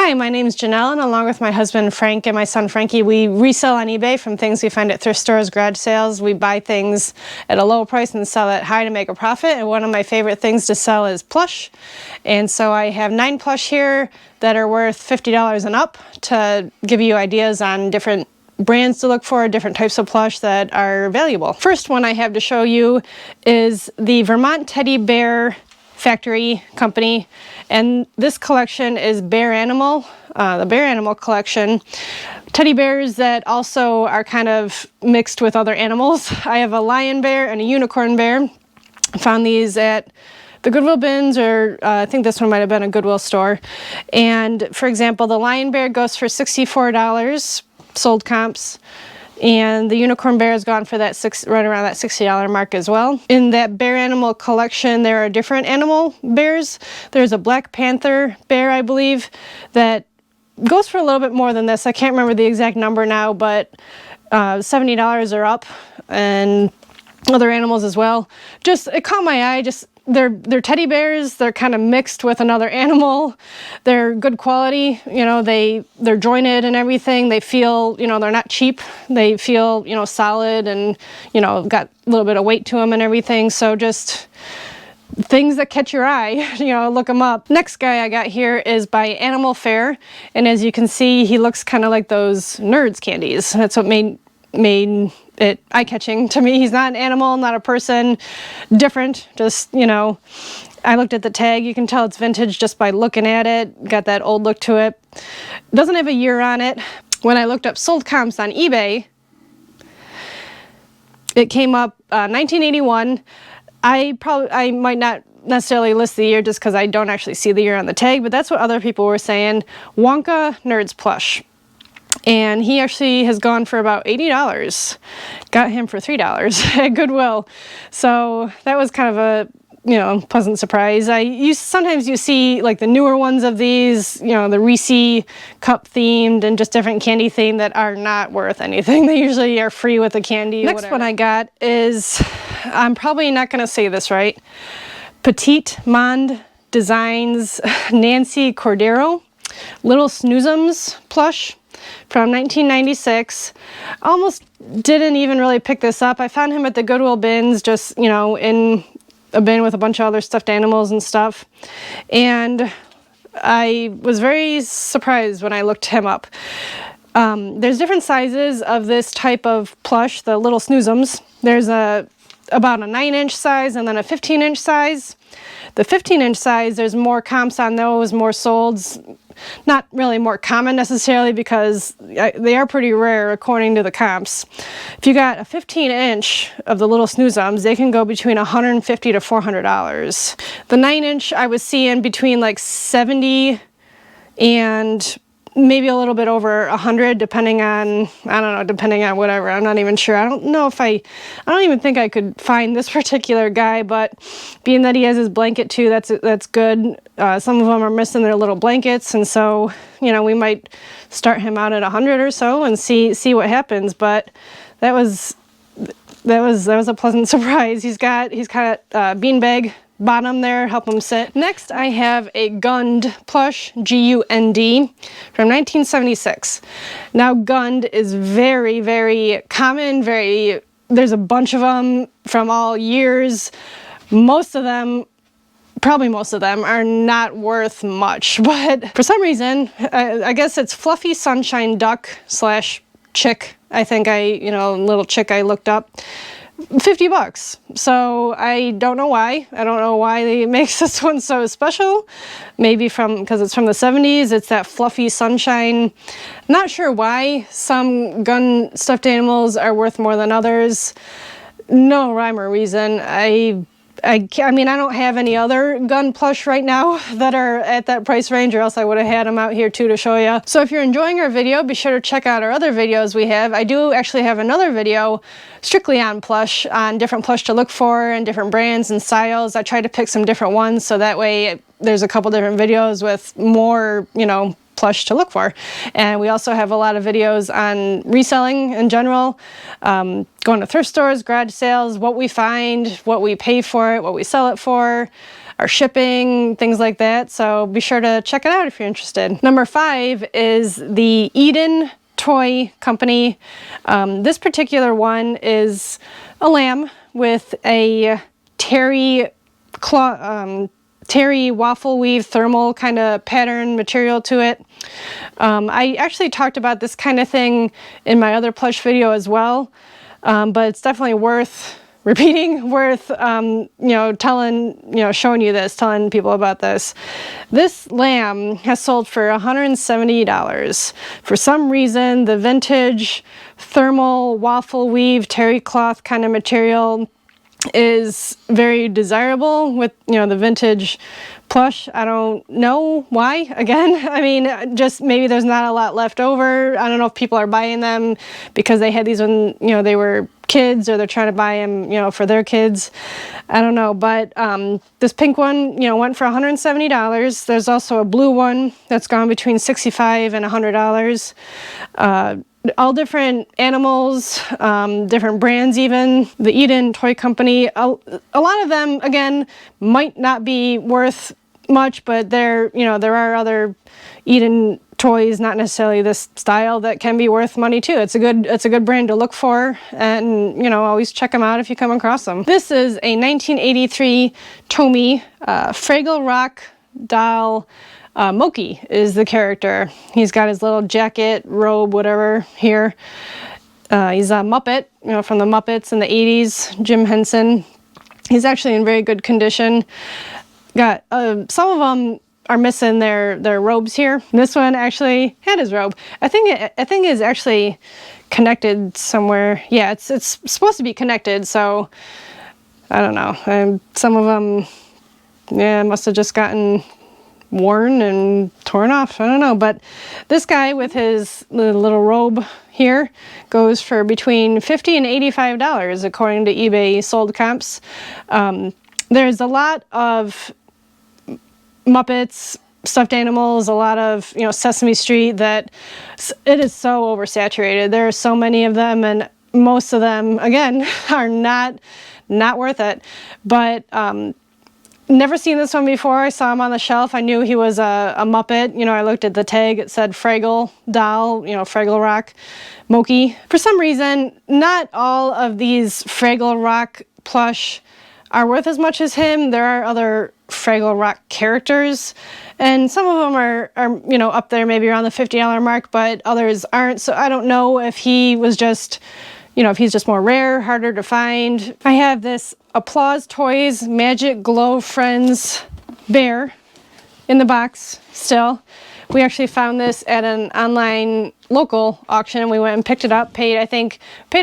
Hi, my name is Janelle, and along with my husband Frank and my son Frankie, we resell on eBay from things we find at thrift stores, garage sales. We buy things at a low price and sell it high to make a profit, and one of my favorite things to sell is plush. And so I have 9 plush here that are worth $50 and up to give you ideas on different brands to look for, different types of plush that are valuable. First one I have to show you is the Vermont Teddy Bear Factory Company, and this collection is bear animal, the bear animal collection. Teddy bears that also are kind of mixed with other animals. I have a lion bear and a unicorn bear. I found these at the Goodwill bins, or I think this one might have been a Goodwill store. And for example, the lion bear goes for $64, sold comps. And the unicorn bear has gone for that right around that $60 mark as well. In that bear animal collection, there are different animal bears. There's a Black Panther bear, I believe, that goes for a little bit more than this. I can't remember the exact number now, but $70 or up, and other animals as well. Just, it caught my eye. Just they're teddy bears. They're kind of mixed with another animal. They're good quality. You know, they're jointed and everything. They feel, you know, they're not cheap. They feel, you know, solid, and, you know, got a little bit of weight to them and everything. So just things that catch your eye, you know, look them up. Next guy I got here is by Animal Fair, and as you can see, he looks kind of like those Nerds candies. That's what made it eye-catching to me. He's not an animal, not a person, different, just, you know, I looked at the tag, you can tell it's vintage just by looking at it, got that old look to it. Doesn't have a year on it. When I looked up sold comps on eBay, it came up 1981. I might not necessarily list the year just because I don't actually see the year on the tag, but that's what other people were saying. Wonka Nerds plush. And he actually has gone for about $80. Got him for $3 at Goodwill. So that was kind of a, you know, pleasant surprise. Sometimes you see like the newer ones of these, you know, the Reese cup themed and just different candy themed that are not worth anything. They usually are free with the candy. Next one I got is, I'm probably not going to say this right, Petite MONDE Designs Nancy Cordaro Little Snoozums plush from 1996. Almost didn't even really pick this up. I found him at the Goodwill bins, just, you know, in a bin with a bunch of other stuffed animals and stuff. And I was very surprised when I looked him up. There's different sizes of this type of plush, the Little Snoozums. There's about a 9-inch size and then a 15-inch size. The 15-inch size, there's more comps on those, more solds. Not really more common necessarily, because they are pretty rare according to the comps. If you got a 15-inch of the Little Snoozums, they can go between $150 to $400. The 9-inch I was seeing between like $70 and maybe a little bit over $100, depending on, I don't know, depending on whatever. I'm not even sure. I don't know if I don't even think I could find this particular guy, but being that he has his blanket too, that's good. Some of them are missing their little blankets, and so, you know, we might start him out at 100 or so and see what happens. But that was a pleasant surprise. He's got beanbag bottom there, help him sit. Next I have a Gund plush, G-U-N-D, from 1976. Now Gund is very, very common, there's a bunch of them from all years. Probably most of them are not worth much, but for some reason, I guess it's Fluffy Sunshine Duck / chick. I think little chick I looked up. $50. So I don't know why. I don't know why it makes this one so special. Maybe because it's from the 70s. It's that fluffy sunshine. Not sure why some gun stuffed animals are worth more than others. No rhyme or reason. I mean, I don't have any other gun plush right now that are at that price range, or else I would have had them out here too to show you. So if you're enjoying our video, be sure to check out our other videos we have. I do actually have another video strictly on plush, on different plush to look for and different brands and styles. I try to pick some different ones, so that way there's a couple different videos with more, you know, plush to look for. And we also have a lot of videos on reselling in general, going to thrift stores, garage sales, what we find, what we pay for it, what we sell it for. our shipping, things like that. So be sure to check it out if you're interested. Number 5 is the Eden Toy Company. This particular one is a lamb with a terry waffle weave thermal kind of pattern material to it. I actually talked about this kind of thing in my other plush video as well, but it's definitely worth repeating, worth you know, showing you this, telling people about this. This lamb has sold for $170. For some reason, the vintage thermal waffle weave terry cloth kind of material is very desirable with, you know, the vintage plush. I don't know why. Again, I mean, just maybe there's not a lot left over. I don't know if people are buying them because they had these when, you know, they were kids, or they're trying to buy them, you know, for their kids. I don't know, but this pink one, you know, went for $170. There's also a blue one that's gone between $65 and $100. All different animals, different brands even. The Eden Toy Company, a lot of them, again, might not be worth much, but there are other Eden toys, not necessarily this style, that can be worth money too. It's a good brand to look for, and you know, always check them out if you come across them. This is a 1983 TOMY Fraggle Rock doll. MOKEY is the character. He's got his little jacket, robe, whatever here. He's a Muppet, you know, from the Muppets in the 80s, Jim Henson. He's actually in very good condition. Got some of them are missing their robes here. This one actually had his robe. I think it's actually connected somewhere. Yeah, it's supposed to be connected, so I don't know. Some of them, yeah, must have just gotten worn and torn off. I don't know, but this guy with his little robe here goes for between $50 and $85 according to eBay sold comps. There's a lot of Muppets, stuffed animals, a lot of, you know, Sesame Street, that it is so oversaturated. There are so many of them, and most of them, again, are not worth it. But never seen this one before. I saw him on the shelf. I knew he was a Muppet. You know, I looked at the tag. It said Fraggle doll, you know, Fraggle Rock, MOKEY. For some reason, not all of these Fraggle Rock plush are worth as much as him. There are other Fraggle Rock characters, and some of them are you know, up there maybe around the $50 mark, but others aren't. So I don't know if he was just, you know, if he's just more rare, harder to find. I have this Applause Toys Magic Glow Friends bear in the box still. We actually found this at an online local auction. We went and picked it up, paid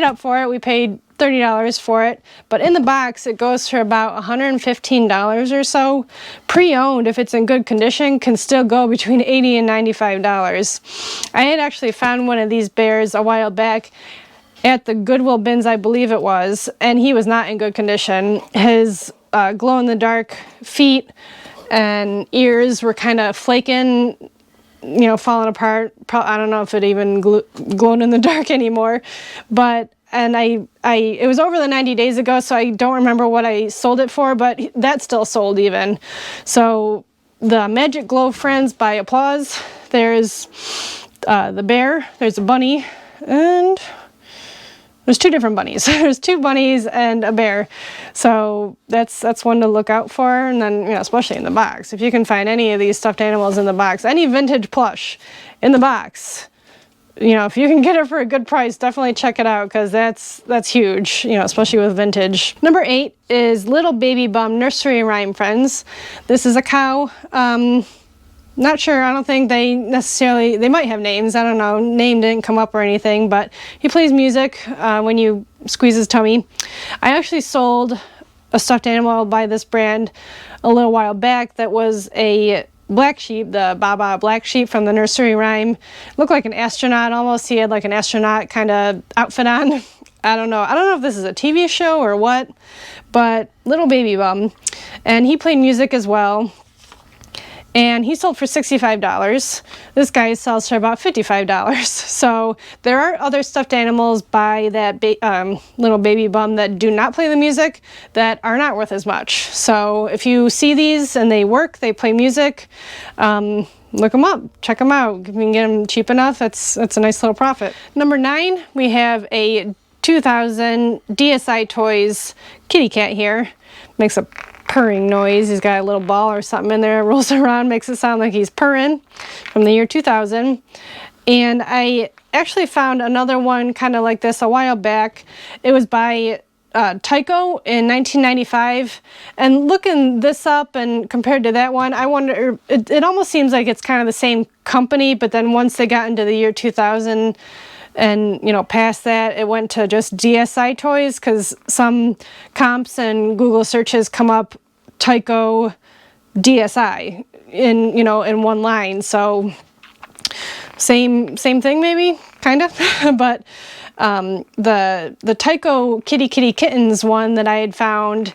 up for it. We paid $30 for it, but in the box it goes for about $115 or so. Pre-owned, if it's in good condition, can still go between $80 and $95. I had actually found one of these bears a while back at the Goodwill bins, I believe it was, and he was not in good condition. His glow-in-the-dark feet and ears were kind of flaking, you know, falling apart. I don't know if it even glowed in the dark anymore, but it was over the 90 days ago, so I don't remember what I sold it for, but that still sold even. So the Magic Glow Friends by Applause, there's the bear, there's a bunny, and there's two different bunnies. There's two bunnies and a bear. So that's one to look out for. And then, you know, especially in the box, if you can find any of these stuffed animals in the box, any vintage plush in the box, you know, if you can get it for a good price, definitely check it out, because that's huge, you know, especially with vintage. Number 8 is Little Baby Bum Nursery Rhyme Friends. This is a cow. Not sure, I don't think they might have names, I don't know, name didn't come up or anything, but he plays music when you squeeze his tummy. I actually sold a stuffed animal by this brand a little while back that was a black sheep, the Baba black sheep from the nursery rhyme. Looked like an astronaut almost. He had like an astronaut kind of outfit on. I don't know if this is a TV show or what, but Little Baby Bum. And he played music as well. and he sold for $65. This guy sells for about $55. So there are other stuffed animals by that little baby bum that do not play the music that are not worth as much. So if you see these and they work, they play music, look them up, check them out. If you can get them cheap enough, that's a nice little profit. Number 9, we have a 2000 DSI Toys kitty cat here. Makes a purring noise. He's got a little ball or something in there, rolls around, makes it sound like he's purring, from the year 2000. And I actually found another one kind of like this a while back. It was by TYCO in 1995, and looking this up and compared to that one, I wonder, it almost seems like it's kind of the same company, but then once they got into the year 2000 and, you know, past that, it went to just DSI Toys, because some comps and Google searches come up TYCO DSI in, you know, in one line. So same thing maybe, kind of. But the TYCO Kitty Kittens one that I had found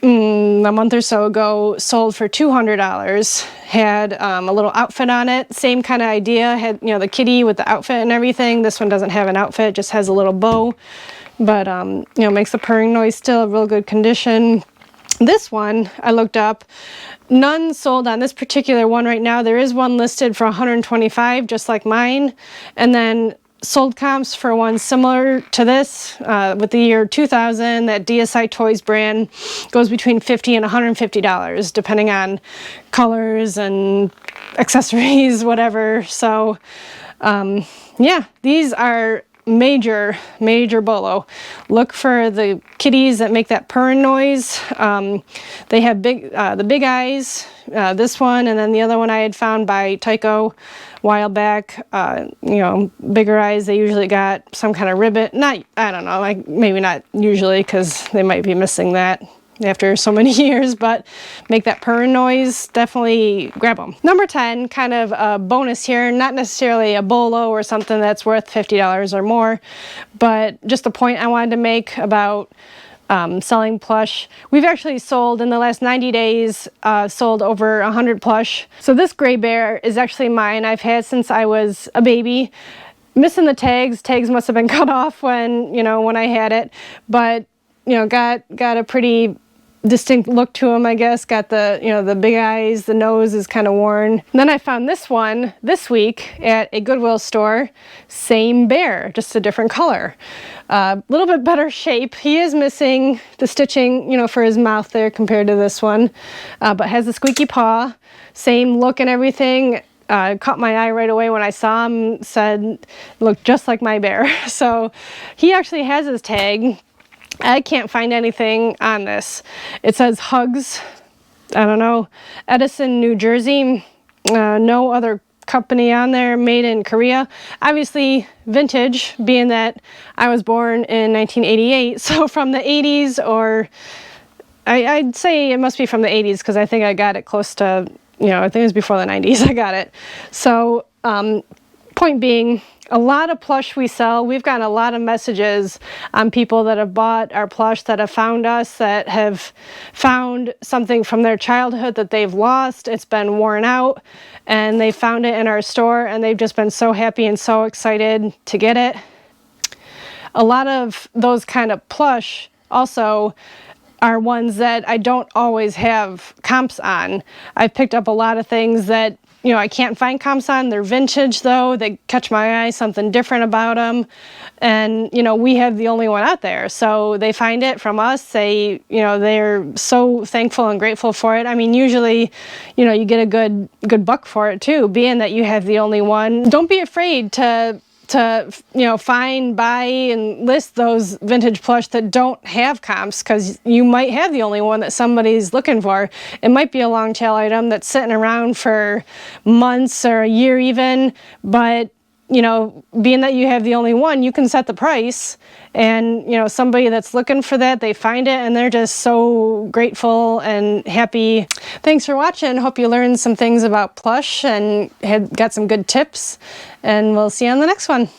a month or so ago sold for $200. Had a little outfit on it, same kind of idea, had, you know, the kitty with the outfit and everything. This one doesn't have an outfit, just has a little bow, but you know, makes a purring noise still, real good condition. This one I looked up, none sold on this particular one right now. There is one listed for $125, just like mine, and then sold comps for one similar to this with the year 2000. That DSI Toys brand goes between $50 and $150 depending on colors and accessories, whatever. So yeah, these are major Bolo. Look for the kitties that make that purring noise. They have the big eyes, this one, and then the other one I had found by TYCO a while back. You know, bigger eyes, they usually got some kind of ribbon. I don't know, like maybe not usually, because they might be missing that after so many years, but make that purring noise, definitely grab them. Number 10, kind of a bonus here, not necessarily a Bolo or something that's worth $50 or more, but just a point I wanted to make about selling plush. We've actually sold in the last 90 days, sold over 100 plush. So this gray bear is actually mine. I've had since I was a baby. Missing the tags. Tags must have been cut off when, you know, when I had it, but you know, got a pretty distinct look to him, I guess. Got the, you know, the big eyes, the nose is kind of worn. And then I found this one this week at a Goodwill store. Same bear, just a different color. A little bit better shape. He is missing the stitching, you know, for his mouth there compared to this one, but has the squeaky paw, same look and everything. Caught my eye right away when I saw him, said, looked just like my bear. So he actually has his tag. I can't find anything on this. It says Hugs, I don't know, Edison, New Jersey. No other company on there, made in Korea. Obviously vintage, being that I was born in 1988, so from the 80s, or I'd say it must be from the 80s, because I think I got it close to, you know, I think it was before the 90s I got it. So point being, a lot of plush we sell. We've gotten a lot of messages on people that have bought our plush, that have found us, that have found something from their childhood that they've lost. It's been worn out, and they found it in our store, and they've just been so happy and so excited to get it. A lot of those kind of plush also are ones that I don't always have comps on. I've picked up a lot of things that, you know, I can't find comps on. They're vintage though. They catch my eye, something different about them. And, you know, we have the only one out there. So they find it from us. They, you know, they're so thankful and grateful for it. I mean, usually, you know, you get a good buck for it too, being that you have the only one. Don't be afraid to you know, find, buy, and list those vintage plush that don't have comps, because you might have the only one that somebody's looking for. It might be a long tail item that's sitting around for months or a year even, but you know, being that you have the only one, you can set the price, and you know, somebody that's looking for that, they find it and they're just so grateful and happy. Thanks for watching. Hope you learned some things about plush and got some good tips, and we'll see you on the next one.